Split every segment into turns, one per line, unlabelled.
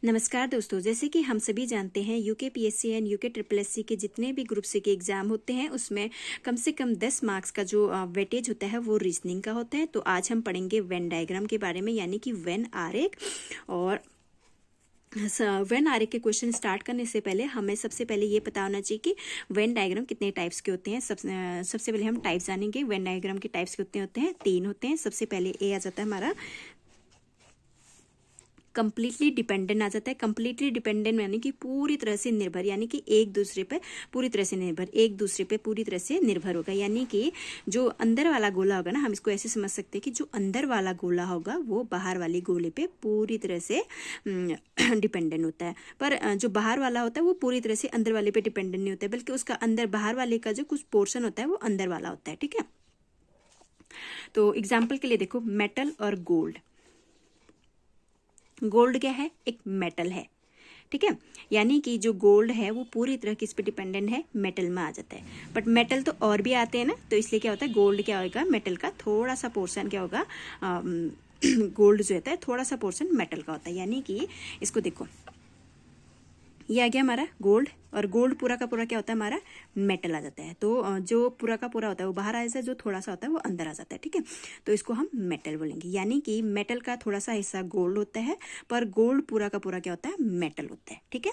नमस्कार दोस्तों, जैसे कि हम सभी जानते हैं UK PSC and UK triple SC के जितने भी ग्रुप सी के एग्जाम होते हैं उसमें कम से कम 10 मार्क्स का जो वेटेज होता है वो रीजनिंग का होता है। तो आज हम पढ़ेंगे वेन डायग्राम के बारे में, यानी कि वेन आरेख। और वेन आरेख के क्वेश्चन स्टार्ट करने से पहले हमें सबसे पहले ये पता होना चाहिए कि वेन डायग्राम कितने टाइप्स के होते हैं। सबसे पहले हम टाइप्स जानेंगे। वेन डायग्राम के टाइप्स कितने होते हैं? 3 होते हैं। सबसे पहले ए आ जाता है हमारा कंप्लीटली डिपेंडेंट आ जाता है। कंप्लीटली डिपेंडेंट यानी कि पूरी तरह से निर्भर, यानी कि एक दूसरे पर पूरी तरह से निर्भर, एक दूसरे पे पूरी तरह से निर्भर होगा। यानी कि जो अंदर वाला गोला होगा ना, हम इसको ऐसे समझ सकते हैं कि जो अंदर वाला गोला होगा वो बाहर वाले गोले पे पूरी तरह से डिपेंडेंट होता है। पर जो बाहर वाला होता है वो पूरी तरह से अंदर वाले पे डिपेंडेंट नहीं होता है, बल्कि उसका अंदर बाहर वाले का जो कुछ पोर्शन होता है वो अंदर वाला होता है। ठीक है, तो एग्जाम्पल के लिए देखो, मेटल और गोल्ड। गोल्ड क्या है? एक मेटल है। ठीक है, यानी कि जो गोल्ड है वो पूरी तरह किस पे डिपेंडेंट है? मेटल में आ जाता है। बट मेटल तो और भी आते हैं ना, तो इसलिए क्या होता है, गोल्ड क्या होगा, मेटल का थोड़ा सा पोर्शन क्या होगा, गोल्ड जो होता है थोड़ा सा पोर्शन मेटल का होता है। यानी कि इसको देखो, ये आ गया हमारा गोल्ड, और गोल्ड पूरा का पूरा क्या होता है हमारा? मेटल आ जाता है। तो जो पूरा का पूरा होता है वो बाहर आ जाता है, जो थोड़ा सा होता है वो अंदर आ जाता है। ठीक है, तो इसको हम मेटल बोलेंगे। यानी कि मेटल का थोड़ा सा हिस्सा गोल्ड होता है, पर गोल्ड पूरा का पूरा क्या होता है? मेटल होता है। ठीक है,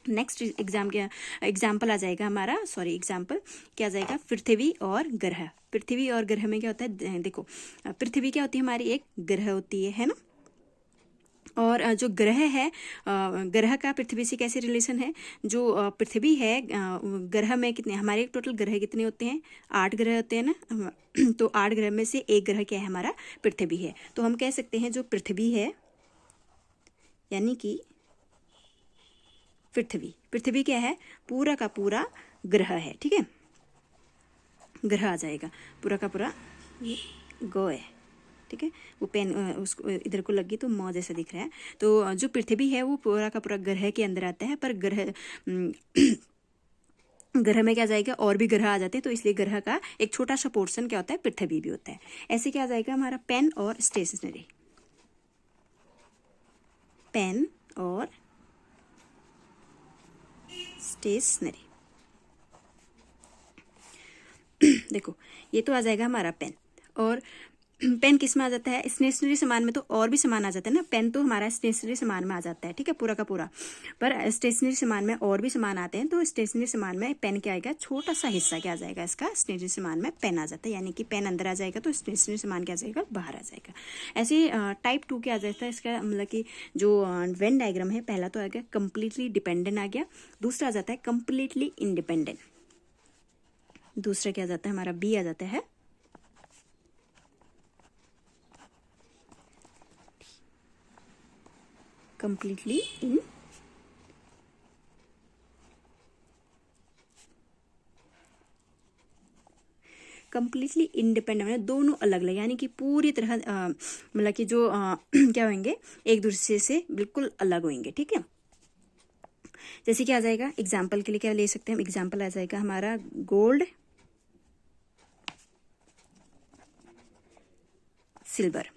नेक्स्ट एग्जाम्पल आ जाएगा हमारा, एग्जाम्पल क्या आ जाएगा? पृथ्वी और ग्रह। पृथ्वी और ग्रह में क्या होता है? देखो, पृथ्वी क्या होती है हमारी? एक ग्रह होती है ना। और जो ग्रह है, ग्रह का पृथ्वी से कैसे रिलेशन है? जो पृथ्वी है, ग्रह में कितने हमारे टोटल ग्रह कितने होते हैं? 8 ग्रह होते हैं ना। तो 8 ग्रह में से एक ग्रह क्या है हमारा? पृथ्वी है। तो हम कह सकते हैं जो पृथ्वी है, यानी कि पृथ्वी क्या है? पूरा का पूरा ग्रह है। ठीक है, ग्रह आ जाएगा पूरा का पूरा। ये गो है, ठीक है, वो पेन उसको इधर को लगी तो मौ जैसा दिख रहा है। तो जो पृथ्वी है वो पूरा का पूरा ग्रह के अंदर आता है, पर ग्रह ग्रह में क्या जाएगा? और भी ग्रह आ जाते हैं, तो इसलिए ग्रह का एक छोटा सा पोर्शन क्या होता है? पृथ्वी भी होता है। ऐसे क्या आ जाएगा हमारा? पेन और स्टेशनरी। पेन और स्टेशनरी। देखो, ये तो आ जाएगा हमारा पेन। और पेन किस में आ जाता है? स्टेशनरी सामान में तो और भी सामान आ जाता है ना। पेन तो हमारा स्टेशनरी सामान में आ जाता है, ठीक है, पूरा का पूरा। पर स्टेशनरी सामान में और भी सामान आते हैं, तो स्टेशनरी सामान में पेन क्या आएगा? छोटा सा हिस्सा क्या आ जाएगा इसका? स्टेशनरी सामान में पेन आ जाता है। यानी कि पेन अंदर आ जाएगा तो स्टेशनरी सामान क्या आ जाएगा? बाहर आ जाएगा। ऐसे टाइप 2 क्या आ जाता है इसका? मतलब कि जो वेन डायग्राम है, पहला तो आ गया कंप्लीटली डिपेंडेंट आ गया, दूसरा आ जाता है कंप्लीटली इंडिपेंडेंट, दूसरा क्या आ जाता है हमारा? बी आ जाता है कंप्लीटली कंप्लीटली इंडिपेंडेंट, मतलब दोनों अलग अलग, यानी कि पूरी तरह मतलब कि जो क्या होंगे? एक दूसरे से बिल्कुल अलग होंगे। ठीक है, जैसे क्या आ जाएगा? एग्जाम्पल के लिए क्या ले सकते हैं हम? एग्जाम्पल आ जाएगा हमारा गोल्ड, सिल्वर।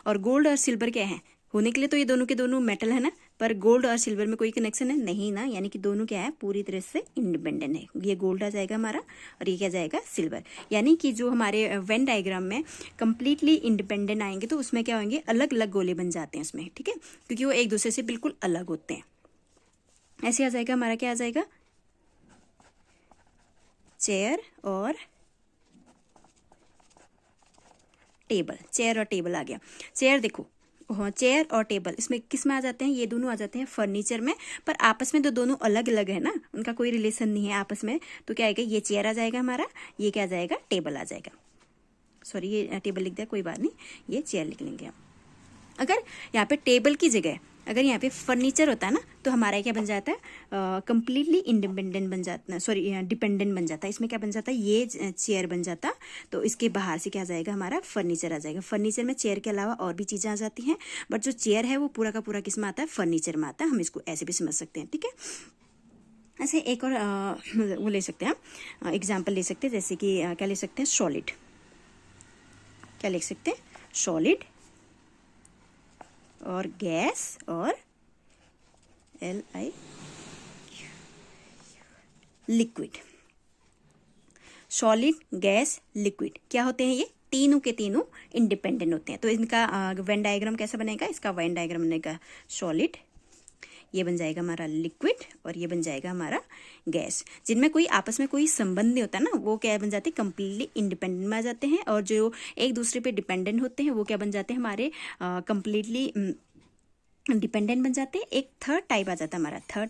और गोल्ड और सिल्वर क्या है होने के लिए? तो ये दोनों के दोनों मेटल है ना, पर गोल्ड और सिल्वर में कोई कनेक्शन है नहीं ना, यानी कि दोनों क्या है? पूरी तरह से इंडिपेंडेंट है। ये गोल्ड आ जाएगा हमारा और ये क्या जाएगा? सिल्वर। यानी कि जो हमारे वेन डायग्राम में कंप्लीटली इंडिपेंडेंट आएंगे तो उसमें क्या होंगे? अलग अलग गोले बन जाते हैं उसमें। ठीक है, क्योंकि वो एक दूसरे से बिल्कुल अलग होते हैं। ऐसे आ जाएगा हमारा, क्या आ जाएगा? चेयर और टेबल। चेयर और टेबल आ गया। चेयर देखो, चेयर और टेबल इसमें किस में आ जाते हैं? ये दोनों आ जाते हैं फर्नीचर में, पर आपस में तो दोनों अलग अलग है ना, उनका कोई रिलेशन नहीं है आपस में। तो क्या आएगा? ये चेयर आ जाएगा हमारा, ये क्या आ जाएगा? टेबल आ जाएगा। सॉरी, ये टेबल लिख दिया, कोई बात नहीं, ये चेयर लिख लेंगे हम। अगर यहाँ पे टेबल की जगह अगर यहाँ पे फर्नीचर होता है ना, तो हमारा क्या बन जाता है? कंप्लीटली इंडिपेंडेंट बन जाता है, डिपेंडेंट बन जाता है। इसमें क्या बन जाता है? ये चेयर बन जाता, तो इसके बाहर से क्या आ जाएगा? हमारा फर्नीचर आ जाएगा। फर्नीचर में चेयर के अलावा और भी चीज़ें आ जाती हैं, बट जो चेयर है वो पूरा का पूरा किस में आता है? फर्नीचर में आता है। हम इसको ऐसे भी समझ सकते हैं। ठीक है, ऐसे एक और वो ले सकते हैं हम, एग्जाम्पल ले सकते हैं, जैसे कि क्या ले सकते हैं? सॉलिड। क्या लिख सकते हैं? सॉलिड और गैस और Li, liquid, solid, gas, liquid, क्या होते हैं ये? तीनों के तीनों इंडिपेंडेंट होते हैं। तो इनका वेन डायग्राम कैसा बनेगा? इसका वेन डायग्राम बनेगा सॉलिड, ये बन जाएगा हमारा लिक्विड, और ये बन जाएगा हमारा गैस। जिनमें कोई आपस में कोई संबंध नहीं होता ना, वो क्या बन जाते हैं? कंप्लीटली इंडिपेंडेंट में आ जाते हैं। और जो एक दूसरे पे डिपेंडेंट होते हैं वो क्या बन जाते हैं? हमारे कंप्लीटली डिपेंडेंट बन जाते हैं। एक थर्ड टाइप आ जाता है हमारा, थर्ड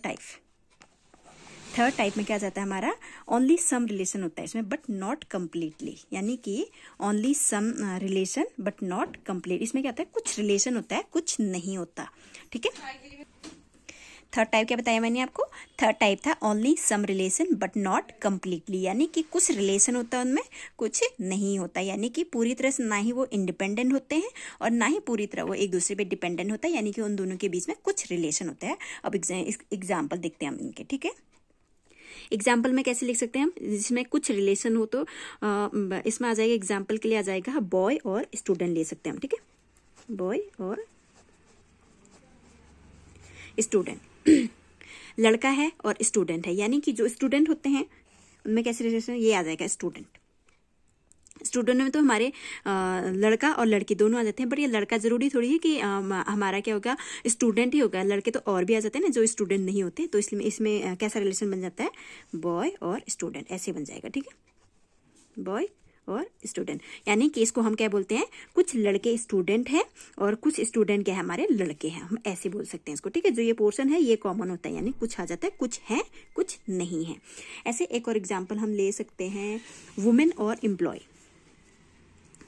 टाइप में क्या आ जाता है हमारा? ओनली सम रिलेशन होता है इसमें, बट नॉट कंप्लीटली, यानी कि only some relation but not complete. इसमें क्या होता है? कुछ रिलेशन होता है, कुछ नहीं होता। ठीक है, थर्ड टाइप क्या बताया मैंने आपको? थर्ड टाइप था only some relation but not completely, यानी कि कुछ रिलेशन होता है उनमें, कुछ नहीं होता, यानी कि पूरी तरह से ना ही वो इंडिपेंडेंट होते हैं और ना ही पूरी तरह वो एक दूसरे पे डिपेंडेंट होता है, यानी कि उन दोनों के बीच में कुछ रिलेशन होता है। अब एग्जाम्पल देखते हैं हम इनके। ठीक है, एग्जाम्पल में कैसे लिख सकते हैं हम? जिसमें कुछ रिलेशन हो तो इसमें आ जाएगा, एग्जाम्पल के लिए आ जाएगा बॉय और स्टूडेंट ले सकते हैं हम। ठीक है, बॉय और स्टूडेंट, लड़का है और स्टूडेंट है, यानी कि जो स्टूडेंट होते हैं उनमें कैसे रिलेशन? ये आ जाएगा स्टूडेंट। स्टूडेंट में तो हमारे लड़का और लड़की दोनों आ जाते हैं, बट ये लड़का जरूरी थोड़ी है कि हमारा क्या होगा? स्टूडेंट ही होगा। लड़के तो और भी आ जाते हैं ना जो स्टूडेंट नहीं होते, तो इसलिए इसमें कैसा रिलेशन बन जाता है? बॉय और स्टूडेंट, ऐसे बन जाएगा। ठीक है, बॉय और स्टूडेंट, यानी कि इसको हम क्या बोलते हैं? कुछ लड़के स्टूडेंट हैं और कुछ स्टूडेंट क्या है? हमारे लड़के हैं, हम ऐसे बोल सकते हैं इसको। ठीक है, जो ये पोर्शन है ये कॉमन होता है, यानी कुछ आ जाता है, कुछ है कुछ नहीं है। ऐसे एक और एग्जाम्पल हम ले सकते हैं, वुमेन और एम्प्लॉय।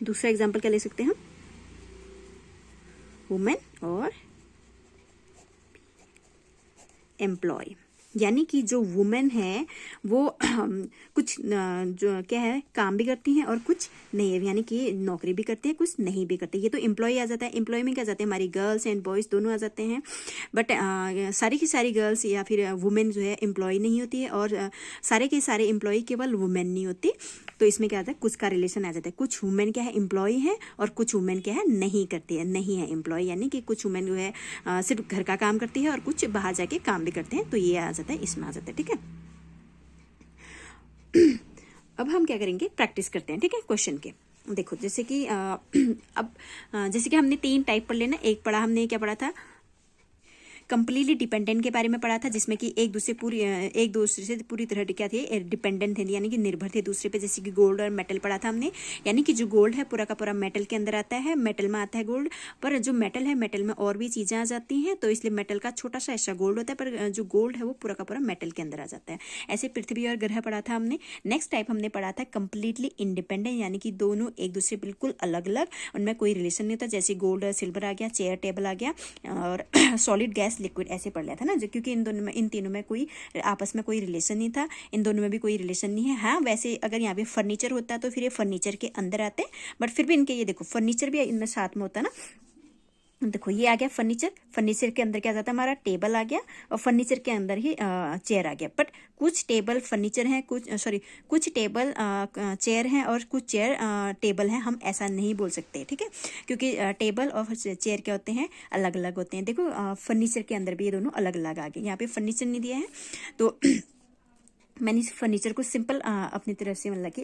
दूसरा एग्जाम्पल क्या ले सकते हैं हम? वुमेन और एम्प्लॉय, यानी कि जो वुमेन है वो कुछ जो क्या है? काम भी करती हैं और कुछ नहीं है, यानी कि नौकरी भी करते हैं, कुछ नहीं भी करते। ये तो एम्प्लॉय आ जाता है। एम्प्लॉय में क्या जाते हैं? हमारी गर्ल्स एंड बॉयज दोनों आ जाते हैं, बट सारी की सारी गर्ल्स या फिर वुमेन जो है एम्प्लॉय नहीं होती है, और सारे के सारे एम्प्लॉय केवल वुमेन नहीं होती। तो इसमें क्या आता है? कुछ का रिलेशन आ जाता है। कुछ वुमेन क्या है? एम्प्लॉय है, और कुछ वुमेन क्या है? नहीं करती है, नहीं है एम्प्लॉय, यानी कि कुछ वुमेन जो है सिर्फ घर का काम करती है और कुछ बाहर जाके काम भी करते हैं। तो ये आ जाता है, इसमें आ जाता है। ठीक है, अब हम क्या करेंगे? प्रैक्टिस करते हैं। ठीक है, क्वेश्चन के देखो, जैसे कि अब जैसे कि हमने 3 टाइप पढ़ लेना। एक पढ़ा हमने, क्या पढ़ा था? कंप्लीटली डिपेंडेंट के बारे में पढ़ा था, जिसमें कि एक दूसरे से पूरी तरह क्या थे? डिपेंडेंट थे, यानी कि निर्भर थे दूसरे पे। जैसे कि गोल्ड और मेटल पढ़ा था हमने, यानी कि जो गोल्ड है पूरा का पूरा मेटल के अंदर आता है, मेटल में आता है गोल्ड, पर जो मेटल है मेटल में और भी चीजें आ जाती हैं, तो इसलिए मेटल का छोटा सा हिस्सा गोल्ड होता है, पर जो गोल्ड है वो पूरा का पूरा मेटल के अंदर आ जाता है। ऐसे पृथ्वी और ग्रह पढ़ा था हमने। नेक्स्ट टाइप हमने पढ़ा था कंप्लीटली इंडिपेंडेंट, यानी कि दोनों एक दूसरे बिल्कुल अलग अलग, उनमें कोई रिलेशन नहीं होता। जैसे गोल्ड और सिल्वर आ गया, चेयर टेबल आ गया, और सॉलिड गैस लिक्विड ऐसे पढ़ लिया था ना, जो क्योंकि इन तीनों में कोई आपस में कोई रिलेशन नहीं था, इन दोनों में भी कोई रिलेशन नहीं है। हाँ, वैसे अगर यहाँ पे फर्नीचर होता तो फिर ये फर्नीचर के अंदर आते, बट फिर भी इनके ये देखो फर्नीचर भी इनमें साथ में होता ना। देखो ये आ गया फर्नीचर, फर्नीचर के अंदर क्या जाता है? हमारा टेबल आ गया, और फर्नीचर के अंदर ही चेयर आ गया। बट कुछ टेबल फर्नीचर हैं, कुछ टेबल चेयर हैं, और कुछ चेयर टेबल हैं, हम ऐसा नहीं बोल सकते। ठीक है, क्योंकि टेबल और चेयर क्या होते हैं? अलग अलग होते हैं। देखो फर्नीचर के अंदर भी ये दोनों अलग अलग आ गए। यहाँ पे फर्नीचर नहीं दिया है, तो मैंने इस फर्नीचर को सिंपल अपनी तरफ से मतलब कि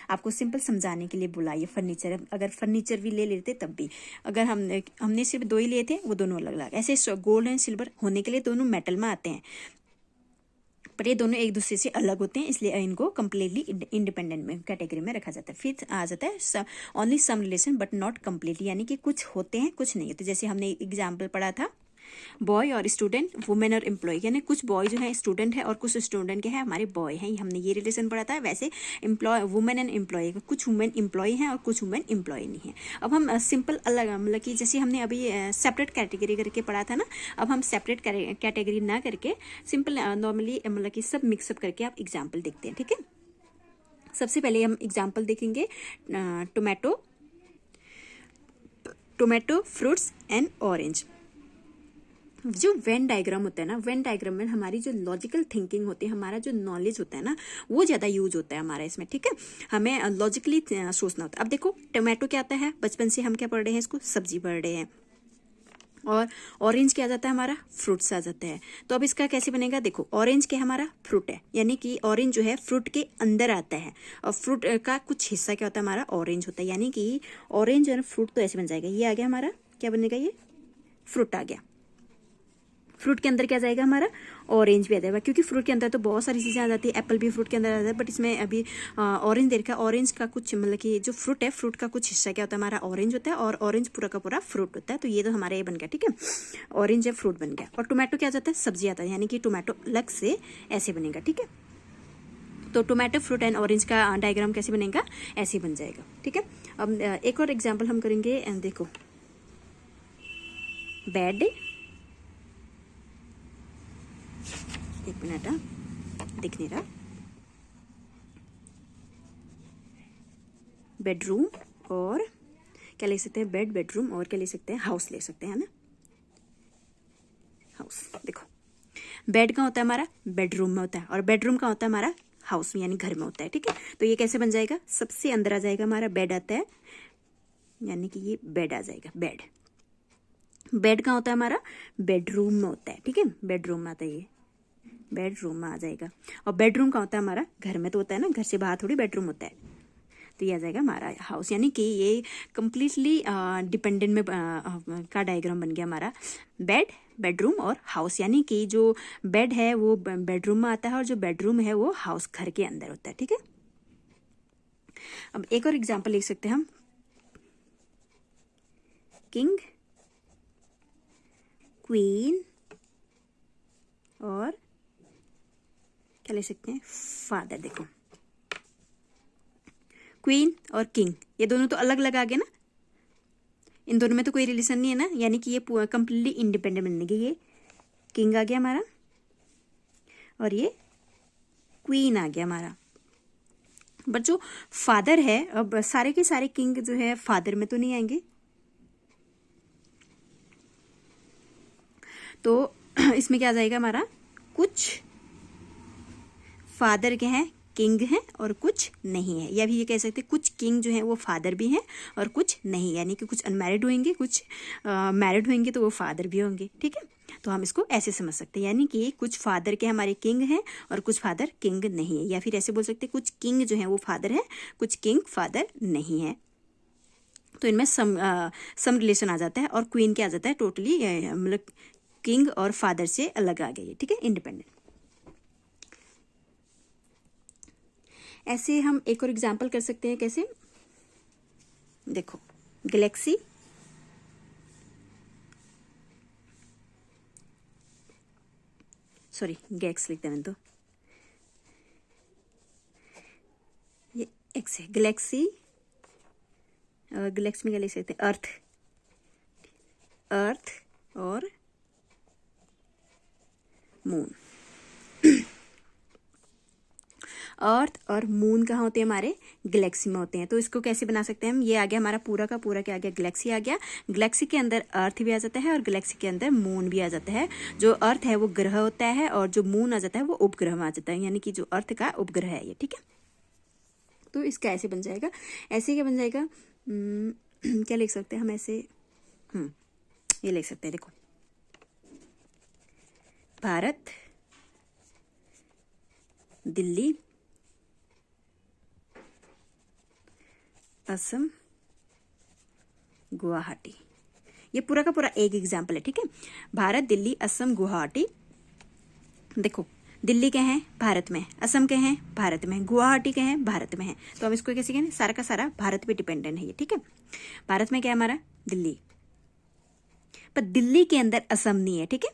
आपको सिंपल समझाने के लिए बोला। ये फर्नीचर, अगर फर्नीचर भी ले लेते तब भी, अगर हमने सिर्फ 2 ही लिए थे, वो दोनों अलग अलग। ऐसे गोल्ड एंड सिल्वर होने के लिए दोनों मेटल में आते हैं, पर ये दोनों एक दूसरे से अलग होते हैं, इसलिए इनको कंप्लीटली इंडिपेंडेंट में कैटेगरी में रखा जाता है। फिर आ जाता है only some relation but not completely, यानी कि कुछ होते हैं कुछ नहीं होते। जैसे हमने एग्जाम्पल पढ़ा था बॉय और स्टूडेंट, वुमेन और एम्प्लॉय, यानी कुछ बॉय जो है स्टूडेंट है और कुछ स्टूडेंट क्या है? हमारे बॉय हैं, हमने ये रिलेशन पढ़ा था। वैसे वुमेन एंड एम्प्लॉय, कुछ वुमेन एम्प्लॉय हैं और कुछ वुमेन एम्प्लॉय नहीं है। अब हम सिंपल अलग, मतलब कि जैसे हमने अभी सेपरेट कैटेगरी करके पढ़ा था ना, अब हम सेपरेट कैटेगरी ना करके सिंपल नॉर्मली मतलब कि सब मिक्सअप करके आप एग्जाम्पल देखते हैं। ठीक है, सबसे पहले हम एग्जाम्पल देखेंगे टोमेटो, फ्रूट्स एंड ऑरेंज। जो वेन डायग्राम होता है ना, वेन डायग्राम में हमारी जो लॉजिकल थिंकिंग होती है, हमारा जो नॉलेज होता है ना, वो ज़्यादा यूज होता है हमारा इसमें। ठीक है, हमें लॉजिकली सोचना होता है। अब देखो टोमेटो क्या आता है? बचपन से हम क्या पढ़ रहे हैं? इसको सब्जी पढ़ रहे हैं। और ऑरेंज क्या आ जाता है हमारा, फ्रूट्स आ जाता है। तो अब इसका कैसे बनेगा, देखो ऑरेंज क्या हमारा फ्रूट है, यानी कि ऑरेंज जो है फ्रूट के अंदर आता है और फ्रूट का कुछ हिस्सा क्या होता है हमारा ऑरेंज होता है, यानी कि ऑरेंज और फ्रूट तो ऐसे बन जाएगा। ये आ गया हमारा क्या बनेगा, ये फ्रूट आ गया। फ्रूट के अंदर क्या जाएगा हमारा, ऑरेंज भी आ जाएगा, क्योंकि फ्रूट के अंदर तो बहुत सारी चीज़ें आ जाती है, एप्पल भी फ्रूट के अंदर आ जाता है, बट इसमें अभी ऑरेंज दे रखा है। ऑरेंज का कुछ मतलब कि जो फ्रूट है, फ्रूट का कुछ हिस्सा क्या होता है हमारा ऑरेंज होता है और ऑरेंज पूरा का पूरा फ्रूट होता है। तो ये तो हमारा ये बन गया, ठीक है, ऑरेंज है फ्रूट बन गया। और टोमेटो क्या जाता है, सब्जी आता है, यानी कि टोमेटो अलग से ऐसे बनेगा, ठीक है। तो टोमेटो फ्रूट एंड ऑरेंज का डायग्राम कैसे बनेगा, ऐसे बन जाएगा, ठीक है। अब एक और एग्जाम्पल हम करेंगे, देखो बेड, एक मिनट दिख नहीं रहा, बेडरूम और क्या ले सकते हैं, बेड, बेडरूम और क्या ले सकते हैं, हाउस ले सकते हैं ना, हाउस। देखो बेड का होता है हमारा बेडरूम में होता है और बेडरूम का होता है हमारा हाउस में यानी घर में होता है, ठीक है। तो ये कैसे बन जाएगा, सबसे अंदर आ जाएगा हमारा बेड आता है, यानी कि ये बेड आ जाएगा, बेड। बेड का होता है हमारा बेडरूम में होता है, ठीक है, बेडरूम में आता है, ये बेडरूम में आ जाएगा। और बेडरूम का होता है हमारा घर में, तो होता है ना, घर से बाहर थोड़ी बेडरूम होता है। तो ये आ जाएगा हमारा हाउस, यानी कि ये कंप्लीटली डिपेंडेंट में का डायग्राम बन गया हमारा, बेड, बेडरूम और हाउस। यानी कि जो बेड है वो बेडरूम में आता है और जो बेडरूम है वो हाउस, घर के अंदर होता है, ठीक है। अब एक और एग्जांपल लिख सकते हैं हम, किंग, क्वीन और क्या ले सकते हैं, फादर। देखो क्वीन और किंग ये दोनों तो अलग अलग आ गए ना, इन दोनों में तो कोई रिलेशन नहीं है ना, यानी कि ये कंप्लीटली इंडिपेंडेंट बनेगी। ये किंग आ गया हमारा और ये क्वीन आ गया हमारा। बट जो फादर है, अब सारे के सारे किंग जो है फादर में तो नहीं आएंगे, तो इसमें क्या आ जाएगा हमारा, कुछ फादर के हैं, किंग हैं और कुछ नहीं है, या भी ये कह सकते हैं कुछ किंग जो है वो फादर भी हैं और कुछ नहीं, यानी कि कुछ अनमैरिड होंगे, कुछ मैरिड होंगे तो वो फादर भी होंगे, ठीक है। तो हम इसको ऐसे समझ सकते हैं, यानी कि कुछ फादर के हमारे किंग हैं और कुछ फादर किंग नहीं है, या फिर ऐसे बोल सकते हैं कुछ किंग जो है वो फादर है, कुछ किंग फादर नहीं है। तो इनमें सम रिलेशन आ जाता है और क्वीन क्या आ जाता है, टोटली मतलब किंग और फादर से अलग आ गई, ठीक है, इंडिपेंडेंट। ऐसे हम एक और एग्जाम्पल कर सकते हैं, कैसे, देखो गैलेक्सी, सॉरी गैक्स लिखते हैं तो ये एक्स है, गैलेक्सी, और गैलेक्सी में क्या लिख सकते हैं, अर्थ, अर्थ और मून। अर्थ और मून कहाँ होते हैं, हमारे गैलेक्सी में होते हैं। तो इसको कैसे बना सकते हैं हम, ये आ गया हमारा पूरा का पूरा क्या आ गया, गैलेक्सी आ गया। गैलेक्सी के अंदर अर्थ भी आ जाता है और गैलेक्सी के अंदर मून भी आ जाता है। जो अर्थ है वो ग्रह होता है और जो मून आ जाता है वो उपग्रह में आ जाता है, यानी कि जो अर्थ का उपग्रह है ये, ठीक है। तो इसका ऐसे बन जाएगा, ऐसे क्या बन जाएगा, क्या लिख सकते हैं हम ऐसे, ये लिख सकते हैं, देखो भारत, दिल्ली, असम, गुवाहाटी। ये पूरा का पूरा एक एग्जाम्पल है, ठीक है। भारत, दिल्ली, असम, गुवाहाटी। देखो दिल्ली के हैं भारत में, असम के हैं भारत में, गुवाहाटी के हैं भारत में है। तो हम इसको कैसे कहें, सारा का सारा भारत पे डिपेंडेंट है ये, ठीक है। भारत में क्या है हमारा, दिल्ली, पर दिल्ली के अंदर असम नहीं है, ठीक है।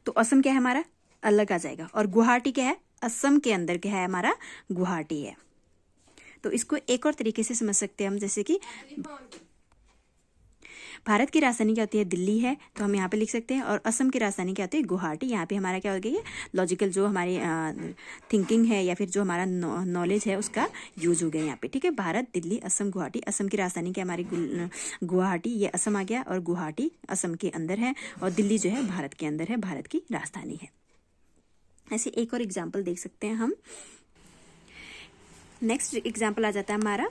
तो असम क्या है हमारा, अलग आ जाएगा। और गुवाहाटी क्या है, असम के अंदर क्या है हमारा, गुवाहाटी है। तो इसको एक और तरीके से समझ सकते हैं हम, जैसे कि भारत की राजधानी क्या होती है, दिल्ली है, तो हम यहाँ पे लिख सकते हैं। और असम की राजधानी क्या होती है, गुवाहाटी। यहाँ पे हमारा क्या हो गया, लॉजिकल जो हमारी थिंकिंग है या फिर जो हमारा नॉलेज है उसका यूज हो गया यहाँ पे, ठीक है। भारत, दिल्ली, असम, गुवाहाटी। असम की राजधानी क्या हमारी गुवाहाटी, ये असम आ गया और गुवाहाटी असम के अंदर है और दिल्ली जो है भारत के अंदर है, भारत की राजधानी है। ऐसे एक और एग्जाम्पल देख सकते हैं हम। नेक्स्ट एग्जाम्पल आ जाता है हमारा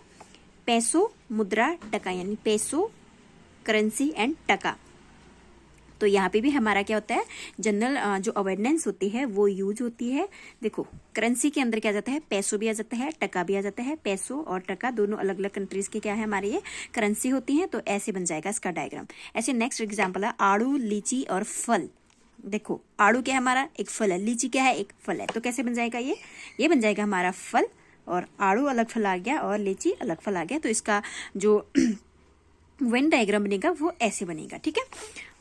पैसो, मुद्रा, टका, यानी पैसो करेंसी एंड टका। तो यहाँ पे भी हमारा क्या होता है, जनरल जो अवेयरनेस होती है वो यूज होती है। देखो करेंसी के अंदर क्या आ जाता है, पैसों भी आ जाता है, टका भी आ जाता है। पैसों और टका दोनों अलग अलग कंट्रीज के क्या है, हमारे ये करेंसी होती है। तो ऐसे बन जाएगा इसका डायग्राम। ऐसे नेक्स्ट एग्जाम्पल है आड़ू, लीची और फल। देखो आड़ू क्या है, हमारा एक फल है, लीची क्या है, एक फल है। तो कैसे बन जाएगा ये बन जाएगा हमारा फल, और आड़ू अलग फल आ गया और लीची अलग फल आ गया। तो इसका जो वेन डायग्राम बनेगा वो ऐसे बनेगा, ठीक है।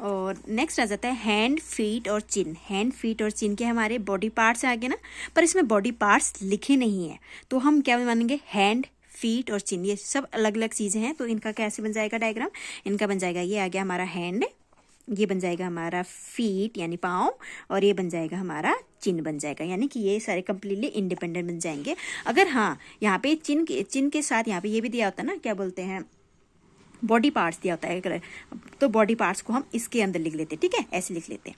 और नेक्स्ट आ जाता है हैंड, फीट और चिन। हैंड, फीट और चिन के हमारे बॉडी पार्ट्स आ गए ना, पर इसमें बॉडी पार्ट्स लिखे नहीं है, तो हम क्या मानेंगे, हैंड, फीट और चिन, ये सब अलग अलग चीजें हैं। तो इनका कैसे बन जाएगा डायग्राम, इनका बन जाएगा ये आ गया हमारा हैंड, ये बन जाएगा हमारा फीट यानी पाँव, और ये बन जाएगा हमारा चिन बन जाएगा। यानी कि ये सारे कंप्लीटली इंडिपेंडेंट बन जाएंगे। अगर हाँ यहाँ पे चिन के साथ यहाँ पे ये भी दिया होता है ना, क्या बोलते हैं, बॉडी पार्ट्स दिया होता है, तो बॉडी पार्ट्स को हम इसके अंदर लिख लेते हैं, ठीक है, ऐसे लिख लेते हैं।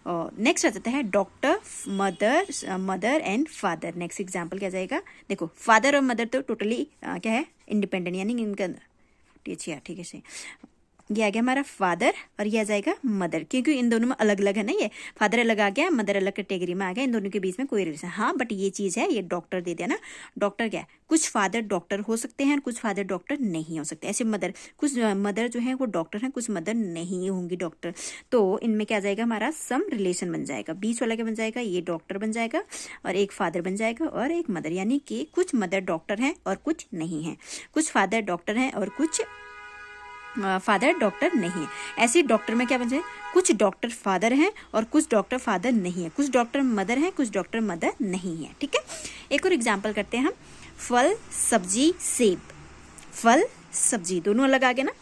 और नेक्स्ट आ जाता है doctor, mother and father. Next example क्या जाएगा, देखो फादर और मदर तो टोटली क्या है, इंडिपेंडेंट, यानी इनका ठीक है से ये आ गया हमारा फादर, और ये आ जाएगा मदर, क्योंकि इन दोनों में अलग अलग है ना, ये फादर अलग आ गया, मदर अलग कैटेगरी में आ गया, इन दोनों के बीच में कोई रिलेशन। हाँ बट ये चीज है, ये डॉक्टर दे दिया ना, डॉक्टर क्या है, कुछ फादर डॉक्टर हो सकते हैं, कुछ फादर डॉक्टर नहीं हो सकते। ऐसे मदर, कुछ मदर जो है वो डॉक्टर हैं, कुछ मदर नहीं होंगी डॉक्टर। तो इनमें क्या आ जाएगा, हमारा सम रिलेशन बन जाएगा। बीच वाला क्या बन जाएगा, ये डॉक्टर बन जाएगा, और एक फादर बन जाएगा, और एक मदर, यानी कि कुछ मदर डॉक्टर हैं और कुछ नहीं है, कुछ फादर डॉक्टर हैं और कुछ फादर डॉक्टर नहीं है। ऐसे डॉक्टर में क्या बन जाए, कुछ डॉक्टर फादर हैं और कुछ डॉक्टर फादर नहीं है, कुछ डॉक्टर मदर हैं, कुछ डॉक्टर मदर नहीं है, ठीक है। एक और एग्जांपल करते हैं हम, फल, सब्जी, सेब। फल, सब्जी दोनों अलग आ गए ना,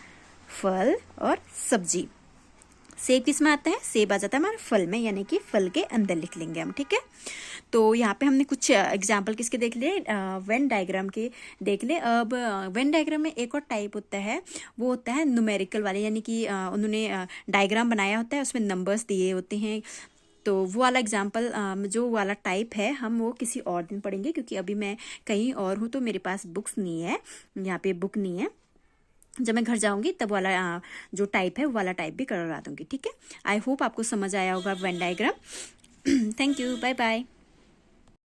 फल और सब्जी। सेब किस में आता है, सेब आ जाता है हमारे फल में, यानी कि फल के अंदर लिख लेंगे हम, ठीक है। तो यहाँ पे हमने कुछ एग्जाम्पल किसके देख लिए, वेन डायग्राम के देख ले। अब वेन डायग्राम में एक और टाइप होता है, वो होता है न्यूमेरिकल वाले, यानी कि उन्होंने डायग्राम बनाया होता है, उसमें नंबर्स दिए होते हैं। तो वो वाला एग्जाम्पल, जो वाला टाइप है, हम वो किसी और दिन पढ़ेंगे, क्योंकि अभी मैं कहीं और हूँ, तो मेरे पास बुक्स नहीं है, यहाँ पे बुक नहीं है। जब मैं घर जाऊंगी तब वाला जो टाइप है वो वाला टाइप भी करवा दूंगी, ठीक है। आई होप आपको समझ आया होगा Venn diagram. Thank you, bye bye.